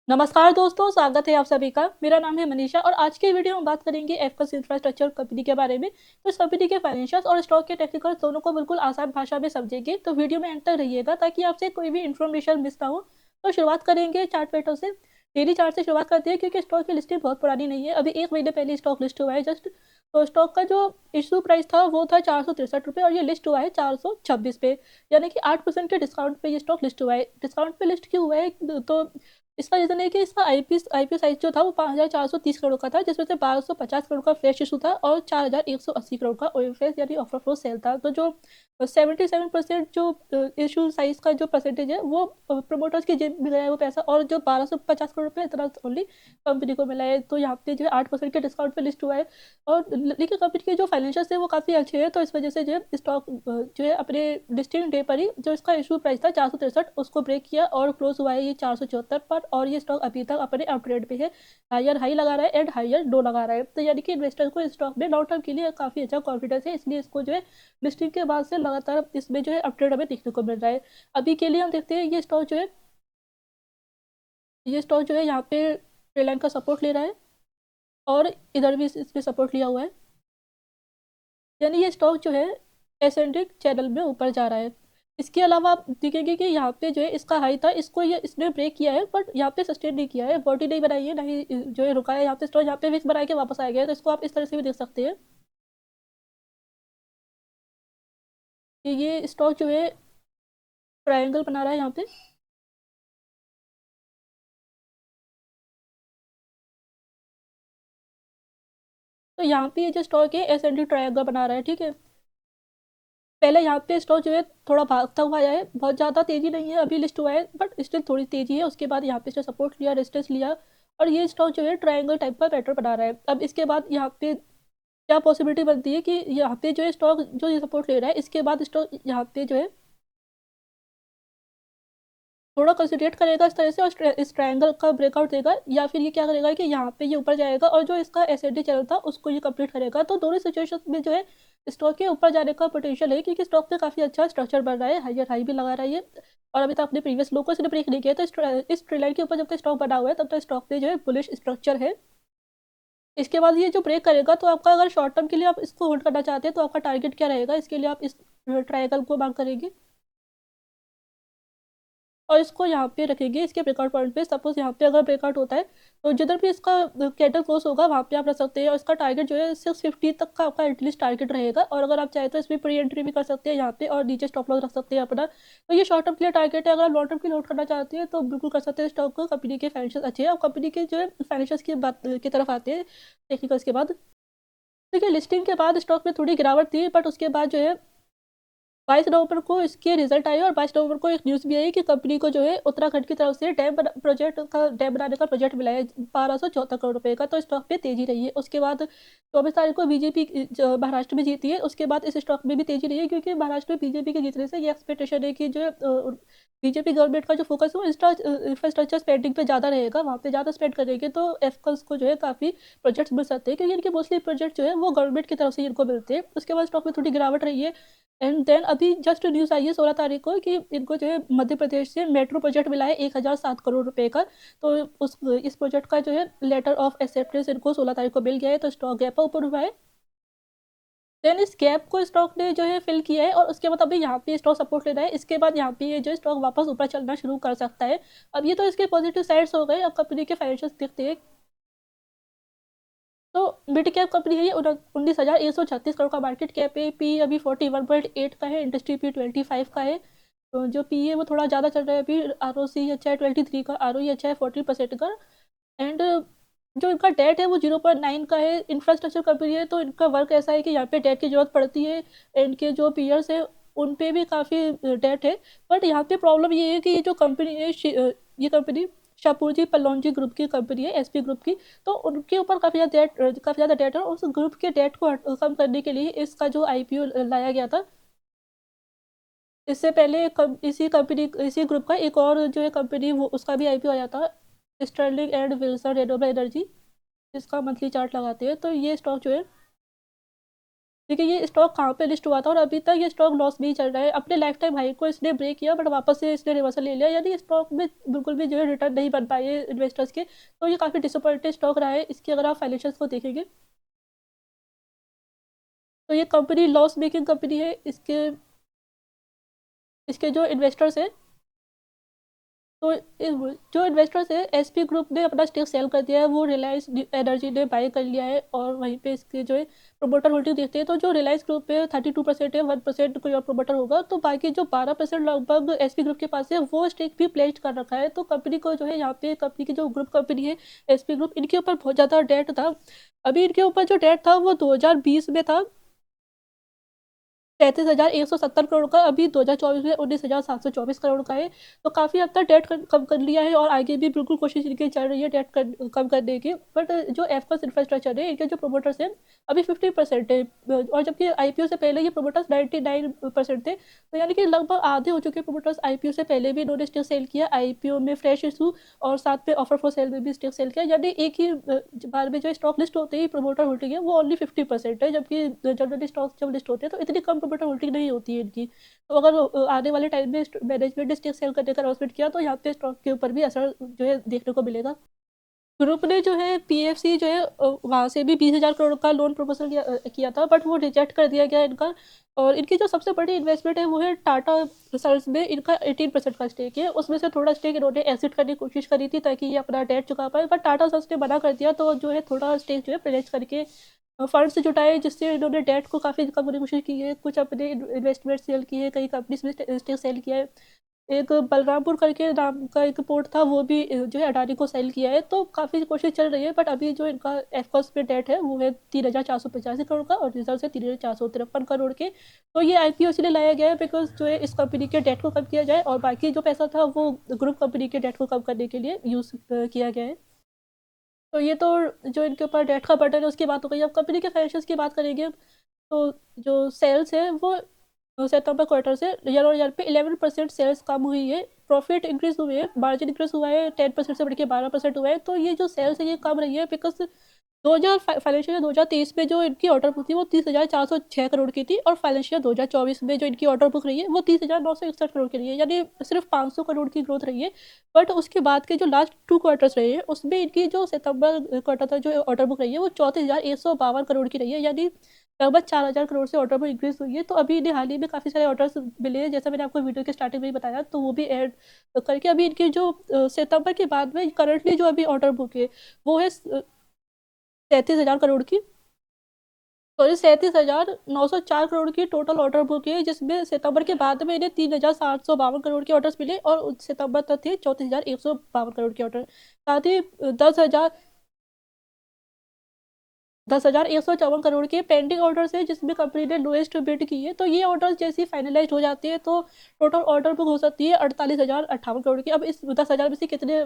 नमस्कार दोस्तों, स्वागत है आप सभी का। मेरा नाम है मनीषा और आज के वीडियो में बात करेंगे एफकस इंफ्रास्ट्रक्चर कंपनी के बारे में। तो इस कंपनी के फाइनेंशियल्स और स्टॉक के टेक्निकल दोनों को बिल्कुल आसान भाषा में समझेंगे, तो वीडियो में एंड तक रहिएगा ताकि आपसे कोई भी इन्फॉर्मेशन मिस ना हो। तो शुरुआत करेंगे चार्ट पैटर्न से। डेली चार्ट से शुरुआत करते हैं क्योंकि स्टॉक की लिस्टिंग बहुत पुरानी नहीं है, अभी 1 महीने पहले स्टॉक लिस्ट हुआ है जस्ट। तो स्टॉक का जो इशू प्राइस था वो था 463 रुपये और ये लिस्ट हुआ है 426 पे, यानी कि 8% के डिस्काउंट पे ये स्टॉक लिस्ट हुआ है। डिस्काउंट पे लिस्ट क्यों हुआ है? तो इसका रीजन है कि इसका आईपीओ साइज जो था वो 5,430 करोड़ का था, जिसमें से 1,250 करोड़ का फ्रेश इशू था और 4,180 करोड़ का ओएफएस यानी ऑफर फ्लो सेल था। तो जो 77% जो इशू साइज का जो परसेंटेज है वो प्रमोटर्स की जेब में गया है वो पैसा, और जो 1,250 करोड़ रुपये इतना ओनली कंपनी को मिला है। तो यहाँ पे जो है 8% के डिस्काउंट पे लिस्ट हुआ है। और लेकिन कंपनी के जो फाइनेंशियल्स है वो काफ़ी अच्छे हैं, तो इस वजह से जो है स्टॉक जो है अपने लिस्टिंग डे पर ही जो इसका इशू प्राइस था 463 उसको ब्रेक किया और क्लोज हुआ है ये 474 पर, और ये स्टॉक अभी तक अपने अपट्रेंड पे है। हायर हाई लगा रहा है एंड हायर लो लगा रहा है, तो यानी कि इन्वेस्टर को स्टॉक में लॉन्ग टर्म के लिए काफ़ी अच्छा कॉन्फिडेंस है, इसलिए इसको जो है लिस्टिंग के बाद से लगातार इसमें जो है अपट्रेंड हमें देखने को मिल रहा है। अभी के लिए हम देखते हैं ये स्टॉक जो है यहाँ पे ट्रेल लाइन का सपोर्ट ले रहा है और इधर भी इसमें सपोर्ट लिया हुआ है, यानी ये स्टॉक जो है एसेंडिक चैनल में ऊपर जा रहा है। इसके अलावा आप देखेंगे कि यहाँ पे जो है इसका हाई था, इसको ये इसने ब्रेक किया है बट यहाँ पे सस्टेन नहीं किया है, बॉडी नहीं बनाई है, नहीं जो है रुका है यहाँ पे स्टॉक, यहाँ पे विक्स बना के वापस आ गया है। तो इसको आप इस तरह से भी देख सकते हैं कि ये स्टॉक जो है ट्रायंगल बना रहा है यहाँ पे। तो यहाँ पे ये जो स्टॉक है एसेंडिक ट्रायंगल बना रहा है, ठीक है। पहले यहाँ पे स्टॉक जो है थोड़ा भागता हुआ आया है, बहुत ज़्यादा तेज़ी नहीं है, अभी लिस्ट हुआ है बट स्टिल थोड़ी तेज़ी है। उसके बाद यहाँ पे इसने सपोर्ट लिया, रेजिस्टेंस लिया और ये स्टॉक जो है ट्रायंगल टाइप का पैटर्न बना रहा है। अब इसके बाद यहाँ पे क्या पॉसिबिलिटी बनती है कि यहाँ पे जो है स्टॉक जो ये सपोर्ट ले रहा है इसके बाद स्टॉक यहाँ पे जो है थोड़ा कंसिडरेट करेगा इस तरह से और इस ट्रायंगल का ब्रेकआउट देगा, या फिर ये क्या करेगा कि यहाँ पे ये ऊपर जाएगा और जो इसका एसएनडी चैनल था उसको ये कंप्लीट करेगा। तो दोनों सिचुएशन में जो है स्टॉक के ऊपर जाने का पोटेंशियल है, क्योंकि स्टॉक पे काफ़ी अच्छा स्ट्रक्चर बन रहा है, हायर हाई भी लगा रहा है ये। और अभी तक अपने प्रीवियस लो को इसने ब्रेक नहीं किया, तो इस ट्रेल लाइन के ऊपर जब तक स्टॉक बना हुआ है तब तक स्टॉक पे जो है बुलिश स्ट्रक्चर है। इसके बाद ये जो ब्रेक करेगा तो आपका अगर शॉर्ट टर्म के लिए आप इसको होल्ड करना चाहते हैं तो आपका टारगेट क्या रहेगा, इसके लिए आप इस ट्रायंगल को मार्क करेंगे और इसको यहाँ पे रखेंगे इसके ब्रेकआउट पॉइंट पे। सपोज यहाँ पे अगर ब्रेकआउट होता है तो जिधर भी इसका कैंडल क्लोज होगा वहाँ पे आप रख सकते हैं, और इसका टारगेट जो है 650 तक का आपका एटलीस्ट टारगेट रहेगा। और अगर आप चाहें तो इसमें प्री एंट्री भी कर सकते हैं यहाँ पे और नीचे स्टॉप लॉस रख सकते हैं अपना। तो ये शॉर्ट टर्म के लिए टारगेट है। अगर आप लॉन्ग टर्म के लिए होल्ड करना चाहते हैं तो बिल्कुल कर सकते हैं स्टॉक को। कंपनी के फाइनेंशियल अच्छे हैं और कंपनी के जो है फाइनेंशियल की बात की तरफ आते हैं टेक्निकल्स के बाद। देखिए लिस्टिंग के बाद स्टॉक में थोड़ी गिरावट थी बट उसके बाद जो है 22 नवंबर को इसके रिजल्ट आए और 22 नवंबर को एक न्यूज़ भी आई कि कंपनी को जो है उत्तराखंड की तरफ से डैम बनाने का प्रोजेक्ट मिला है 1,274 करोड़ रुपए का। तो स्टॉक पे तेजी रही है। उसके बाद 24 तारीख को बीजेपी महाराष्ट्र में जीती है, उसके बाद इस स्टॉक में भी तेजी रही है, क्योंकि महाराष्ट्र में बीजेपी के जीतने से ये एक्सपेक्टेशन है कि जो है बीजेपी गवर्नमेंट का जो फोकस है वो इंफ्रास्ट्रक्चर स्पेंडिंग पे ज़्यादा रहेगा, वहाँ पे ज़्यादा स्पेंड करेंगे तो एफकल्स को जो है काफ़ी प्रोजेक्ट्स मिल सकते हैं, क्योंकि इनके मोस्टली प्रोजेक्ट जो है वो गवर्नमेंट की तरफ से इनको मिलते हैं। उसके बाद स्टॉक में थोड़ी गिरावट रही है। एंड देन अभी जस्ट न्यूज़ आई है 16 तारीख को कि इनको जो है मध्य प्रदेश से मेट्रो प्रोजेक्ट मिला है 1,007 करोड़ रुपए का। तो उस इस प्रोजेक्ट का जो है लेटर ऑफ एक्सेप्टेंस इनको 16 तारीख को मिल गया है, तो स्टॉक गैप ऊपर हुआ है। देन इस गैप को स्टॉक ने जो है फिल किया है और उसके बाद अभी यहाँ पे स्टॉक सपोर्ट ले रहा है। इसके बाद यहाँ पे ये जो स्टॉक वापस ऊपर चलना शुरू कर सकता है। अब ये तो इसके पॉजिटिव साइड्स हो गए। अब कंपनी के फाइनेंशियल देखते हैं। तो मिड कैप कंपनी है ये, 19,136 करोड़ का मार्केट कैप है। पी अभी 41.8 का है, इंडस्ट्री पी 25 का है। तो जो पी है वो थोड़ा ज़्यादा चल रहा है अभी। आर ओ सी अच्छा है 23 का, आर ओ ई अच्छा है 40% का। एंड जो इनका डेट है वो 0.9 का है। इंफ्रास्ट्रक्चर कंपनी है तो इनका वर्क ऐसा है कि यहाँ पे डेट की जरूरत पड़ती है। इनके जो पीयर्स है उन पे भी काफ़ी डेट है। बट यहाँ पे प्रॉब्लम ये है कि ये जो कंपनी है ये कंपनी शापूरजी पल्लौंजी ग्रुप की कंपनी है, एसपी ग्रुप की। तो उनके ऊपर काफ़ी ज़्यादा डेट है और उस ग्रुप के डेट को कम करने के लिए इसका जो आईपीओ लाया गया था। इससे पहले इसी ग्रुप का एक और जो है कंपनी वो उसका भी आईपीओ आया था, Sterling and Wilson renewable energy, जिसका मंथली चार्ट लगाते हैं। तो ये स्टॉक जो है देखिए ये स्टॉक कहाँ पे लिस्ट हुआ था और अभी तक ये स्टॉक लॉस में ही चल रहा है। अपने लाइफ टाइम हाई को इसने ब्रेक किया बट वापस से इसने रिवर्सल ले लिया, यानी स्टॉक में बिल्कुल भी जो है रिटर्न नहीं बन पाए इन्वेस्टर्स के। तो ये काफ़ी डिसअपॉइंटेड स्टॉक रहा है इसकी अगर आप फाइनेंशियल्स को देखेंगे। तो ये कंपनी लॉस मेकिंग कंपनी है। इसके इसके जो इन्वेस्टर्स हैं, तो जो इन्वेस्टर्स है एसपी ग्रुप ने अपना स्टेक सेल कर दिया है, वो रिलायंस एनर्जी ने बाय कर लिया है और वहीं पे इसके जो है प्रोमोटर होल्डिंग देखते हैं तो जो रिलायंस ग्रुप पे 32% है, 1% कोई और प्रोमोटर होगा, तो बाकी जो 12% लगभग एसपी ग्रुप के पास है वो स्टेक भी प्लेज कर रखा है। तो कंपनी को जो है यहाँ पे कंपनी की जो ग्रुप कंपनी है एसपी ग्रुप, इनके ऊपर बहुत ज़्यादा डेट था। अभी इनके ऊपर जो डेट था वो 2020 में था 33,170 करोड़ का, अभी 2024 में 19,724 करोड़ का है। तो काफ़ी हद तक डेट कम कर लिया है और आगे भी बिल्कुल कोशिश इनकी चल रही है डेट कम करने की। बट जो एफकस इंफ्रास्ट्रक्चर है, इनके जो प्रोमोटर्स हैं अभी 50% है, और जबकि आईपीओ से पहले ये प्रोमोटर्स 99% थे। तो यानी कि लगभग आधे हो चुके प्रोमोटर्स आईपीओ से पहले भी इन्होंने स्टेक सेल किया, आईपीओ में फ्रेश इशू और साथ में ऑफर फॉर सेल में भी स्टेक सेल किया। यानी एक ही बार में जो स्टॉक लिस्ट होते ही प्रोमोटर होल्डिंग है वो ओनली 50% है, जबकि जनरली स्टॉक जब लिस्ट होते हैं तो इतनी कम प्रोमोटर होल्डिंग नहीं होती है इनकी। तो अगर आने वाले टाइम में मैनेजमेंट ने स्टेक सेल करने का अनाउंसमेंट किया तो यहाँ पे स्टॉक के ऊपर भी असर जो है देखने को मिलेगा। ग्रुप ने जो है पीएफसी जो है वहाँ से भी 20,000 करोड़ का लोन प्रपोजल किया था बट वो रिजेक्ट कर दिया गया इनका। और इनकी जो सबसे बड़ी इन्वेस्टमेंट है वो है टाटा सल्स में, इनका 18% का स्टेक है, उसमें से थोड़ा स्टेक इन्होंने एग्जिट करने की कोशिश करी थी ताकि ये अपना डेट चुका पाए, बट टाटा सल्स ने मना कर दिया। तो जो है थोड़ा स्टेक जो है प्लेज करके फंड्स जुटाए जिससे इन्होंने डेट को काफ़ी कम करने की कोशिश की है, कुछ अपने इन्वेस्टमेंट सेल की है, कई कंपनीज में स्टेक सेल किया है। एक बलरामपुर करके नाम का एक पोर्ट था वो भी जो है अडानी को सेल किया है। तो काफ़ी कोशिश चल रही है बट अभी जो इनका एफकॉस पे डेट है वो है 3,485 करोड़ का और रिजर्व है 3,453 करोड़ के। तो ये आईपीओ इसलिए लाया गया है बिकॉज जो है इस कंपनी के डेट को कम किया जाए और बाकी जो पैसा था वो ग्रुप कंपनी के डेट को कम करने के लिए यूज़ किया गया है। तो ये तो जो इनके ऊपर डेट का बर्डन है उसकी बात हो गई। अब कंपनी के फाइनेंशियल्स की बात करेंगे तो जो सेल्स है वो सितंबर क्वार्टर से ईयर और ईयर पे 11% सेल्स कम हुई है, प्रॉफिट इंक्रीज हुए है, मार्जिन इंक्रीज हुआ है 10% से बढ़ के 12% हुआ है। तो ये जो सेल्स है ये कम रही है बिकॉज 2000 फाइनेंशियल 2023 में जो इनकी ऑर्डर बुक थी वो 30,406 करोड़ की थी और फाइनेंशियल 2024 में जो इनकी ऑर्डर बुक रही है वो 30,961 करोड़ की रही है, यानी सिर्फ 500 करोड़ की ग्रोथ रही है। बट उसके बाद के जो लास्ट 2 क्वार्टर्स रहे हैं उसमें इनकी जो सितंबर क्वार्टर तक जो ऑर्डर बुक रही है वो 34,152 करोड़ की रही है, यानी लगभग 4,000 करोड़ से ऑर्डर बुक इंक्रीज हुई है। तो अभी इन्हें हाल ही में काफ़ी सारे ऑर्डर्स मिले हैं, जैसा मैंने आपको वीडियो के स्टार्टिंग में ही बताया, तो वो भी ऐड करके अभी इनकी जो सितंबर के बाद में करंटली जो अभी ऑर्डर बुक है वो है 37,000 करोड़ की, सॉरी 37,904 करोड़ की टोटल ऑर्डर बुक है, जिसमें सितंबर के बाद में इन्हें 3,752 करोड़ के ऑर्डर्स मिले और सितंबर तक थे 34,152 करोड़ के ऑर्डर। साथ ही 10,154 करोड़ के पेंडिंग ऑर्डर्स है जिसमें कंपनी ने लोएस्ट बिड की है। तो ये ऑर्डर्स जैसे फाइनलाइज हो जाती है तो टोटल ऑर्डर बुक हो सकती है 48,058 करोड़ की। अब इस 10,000 में से कितने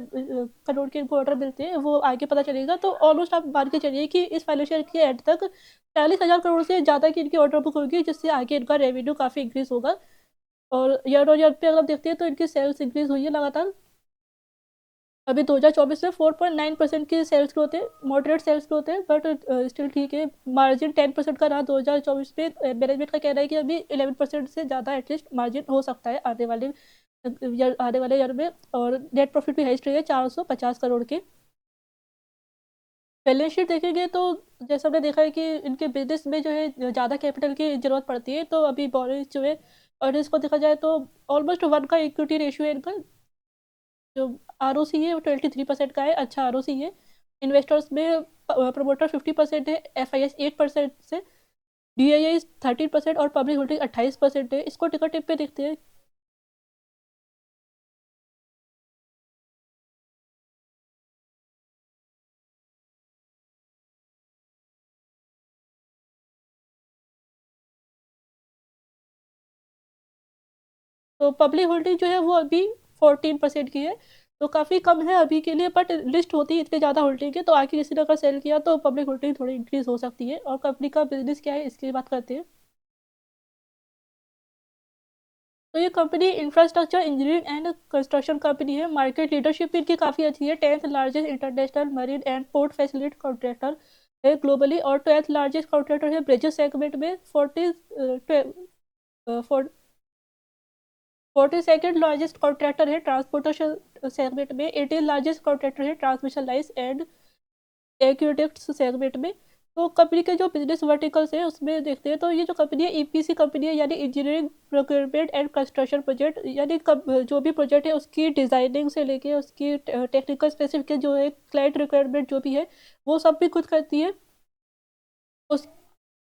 करोड़ के इनको ऑर्डर मिलते हैं वो आगे पता चलेगा। तो ऑलमोस्ट आप मान के चलिए कि इस फाइनेंशियल के एंड तक 40,000 करोड़ से ज़्यादा की इनकी ऑर्डर बुक होगी, जिससे आगे इनका रेवेन्यू काफ़ी इंक्रीज होगा। और ईयर ऑन ईयर पे अगर आप देखते हैं तो इनकी सेल्स इंक्रीज हुई है लगातार। अभी 2024 में 4.9% की सेल्स ग्रोथ है, मॉडरेट सेल्स ग्रोथ है बट स्टिल ठीक है। मार्जिन 10% का रहा 2024 में, मैनेजमेंट का कहना है कि अभी 11% से ज़्यादा एटलीस्ट मार्जिन हो सकता है आने वाले ईयर में। और नेट प्रॉफिट भी हाईएस्ट रही है 450 करोड़ के। बैलेंस शीट देखेंगे तो जैसा हमने देखा है कि इनके बिजनेस में जो है ज़्यादा कैपिटल की ज़रूरत पड़ती है, तो अभी बोरिंग जो है और इसको देखा जाए तो ऑलमोस्ट 1 का इक्विटी रेशियो है इनका। जो आरओसी है वो 23% का है, अच्छा आरओसी है। इन्वेस्टर्स में प्रमोटर 50% है, एफआईएस 8% से, डीआईआई 13% और पब्लिक होल्डिंग 28% है। इसको टिकर टिप पे देखते हैं। तो पब्लिक होल्डिंग जो है वो अभी 14% की है, तो काफ़ी कम है अभी के लिए, बट लिस्ट होती है इतने ज़्यादा होल्डिंग है तो आगे किसी ने अगर सेल किया तो पब्लिक होल्डिंग थोड़ी इंक्रीज हो सकती है। और कंपनी का बिजनेस क्या है इसकी बात करते हैं। तो ये company infrastructure engineering and construction company है। मार्केट लीडरशिप भी इनकी काफ़ी अच्छी है, 10th largest international marine and port facility contractor. है ग्लोबली, और 12th लार्जेस्ट कॉन्ट्रैक्टर है ब्रिजेस सेगमेंट में। 42nd लार्जेस्ट कॉन्ट्रैक्टर है ट्रांसपोर्टेशन सेगमेंट में। 18 लार्जेस्ट कॉन्ट्रैक्टर है ट्रांसमिशन लाइन्स एंड एक्यूडेक्ट्स सेगमेंट में। तो कंपनी के जो बिजनेस वर्टिकल्स है उसमें देखते हैं, तो ये जो कंपनी है ईपीसी कंपनी है, यानी engineering procurement and construction project, यानी जो भी प्रोजेक्ट है उसकी डिज़ाइनिंग से लेके उसकी टेक्निकल स्पेसिफिकेशन जो है, क्लाइंट रिक्वायरमेंट जो भी है वो सब भी खुद करती है। उस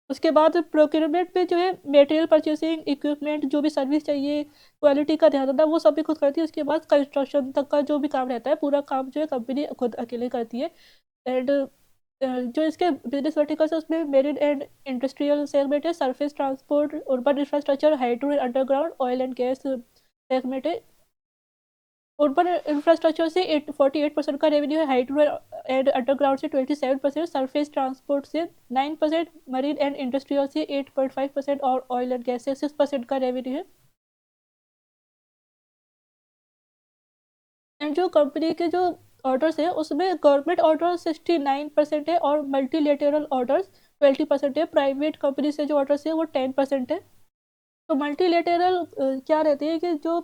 उसके बाद प्रोक्योरमेंट में जो है मटेरियल परचेसिंग, इक्विपमेंट, जो भी सर्विस चाहिए, क्वालिटी का ध्यान रखना, वो सब भी खुद करती है। उसके बाद कंस्ट्रक्शन तक का जो भी काम रहता है पूरा काम जो है कंपनी खुद अकेले करती है। एंड जो इसके बिजनेस वर्टिकल्स है उसमें मेरिन एंड इंडस्ट्रियल सेगमेंट है, surface transport, urban infrastructure, hydro and underground, oil and gas segment है। अर्बन इंफ्रास्ट्रक्चर से 48% का रेवेन्यू है, हाइड्रो एंड अंडरग्राउंड से 27%, सरफेस ट्रांसपोर्ट से 9%, मरीन एंड इंडस्ट्रियल से 8.5% और ऑयल एंड गैस से 6% का रेवेन्यू है। एंड जो कंपनी के जो ऑर्डर्स है उसमें गवर्नमेंट ऑर्डर 69% है और मल्टीलेटरल ऑर्डर्स 20% है। प्राइवेट कंपनी से जो ऑर्डर्स है वो 10% है। तो मल्टीलेटरल क्या रहते हैं कि जो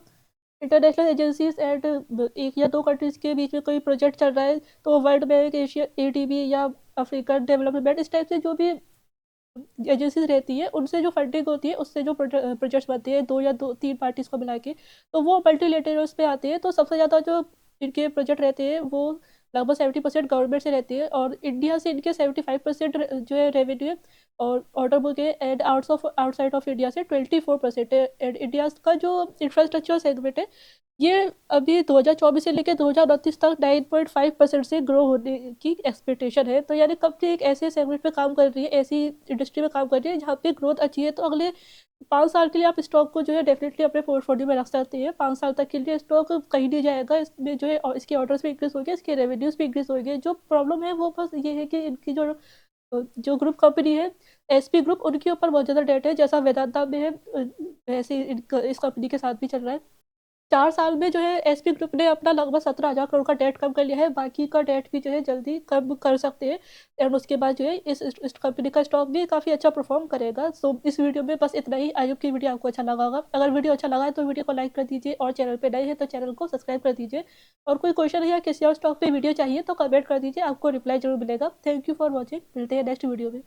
इंटरनेशनल एजेंसीज एंड एक या दो कंट्रीज के बीच में कोई प्रोजेक्ट चल रहा है, तो वर्ल्ड बैंक, एशिया एडीबी या अफ्रीकन डेवलपमेंट बैंक, इस टाइप से जो भी एजेंसीज रहती है उनसे जो फंडिंग होती है उससे जो प्रोजेक्ट्स बनते हैं दो या दो तीन पार्टीज को मिला के, तो वो मल्टीलेटरल्स पे आते हैं। तो सबसे ज़्यादा जो इनके प्रोजेक्ट रहते हैं वो लगभग 70% गवर्नमेंट से रहती है, और इंडिया से इनके 75% जो है रेवेन्यू है और ऑर्डर बुक है। एंड आउटसाइड ऑफ इंडिया से 24% है। एंड इंडिया का जो इंफ्रास्ट्रक्चर सेगमेंट है ये अभी 2024 से लेकर 2029 तक 9.5% से ग्रो होने की एक्सपेक्टेशन है। तो यानी कंपनी एक ऐसे सेगमेंट पे काम कर रही है, ऐसी इंडस्ट्री में काम कर रही है जहाँ पे ग्रोथ अच्छी है। तो अगले 5 साल के लिए आप स्टॉक को जो है डेफिनेटली अपने पोर्टफोलियो में रख सकते हैं। 5 साल तक के लिए स्टॉक कहीं नहीं जाएगा, इसमें जो है और इसके ऑर्डर्स भी इंक्रीज हो गए, इसके रेवेन्यूज भी इंक्रीज हो गए। जो प्रॉब्लम है वो बस ये है कि इनकी जो ग्रुप कंपनी है एसपी ग्रुप, उनके ऊपर बहुत ज़्यादा डेट है, जैसा वेदांता में है वैसे इस कंपनी के साथ भी चल रहा है। 4 साल में जो है एसपी ग्रुप ने अपना लगभग 17,000 करोड़ का डेट कम कर लिया है, बाकी का डेट भी जो है जल्दी कम कर सकते हैं। एंड उसके बाद जो है इस कंपनी का स्टॉक भी काफ़ी अच्छा परफॉर्म करेगा। सो इस वीडियो में बस इतना ही। आई होप की वीडियो आपको अच्छा लगा होगा। अगर वीडियो अच्छा लगा है तो वीडियो को लाइक कर दीजिए, और चैनल पर नए हैं तो चैनल को सब्सक्राइब कर दीजिए। और कोई क्वेश्चन या किसी और स्टॉक पर वीडियो चाहिए तो कमेंट कर दीजिए, आपको रिप्लाई जरूर मिलेगा। थैंक यू फॉर वॉचिंग, मिलते हैं नेक्स्ट वीडियो में।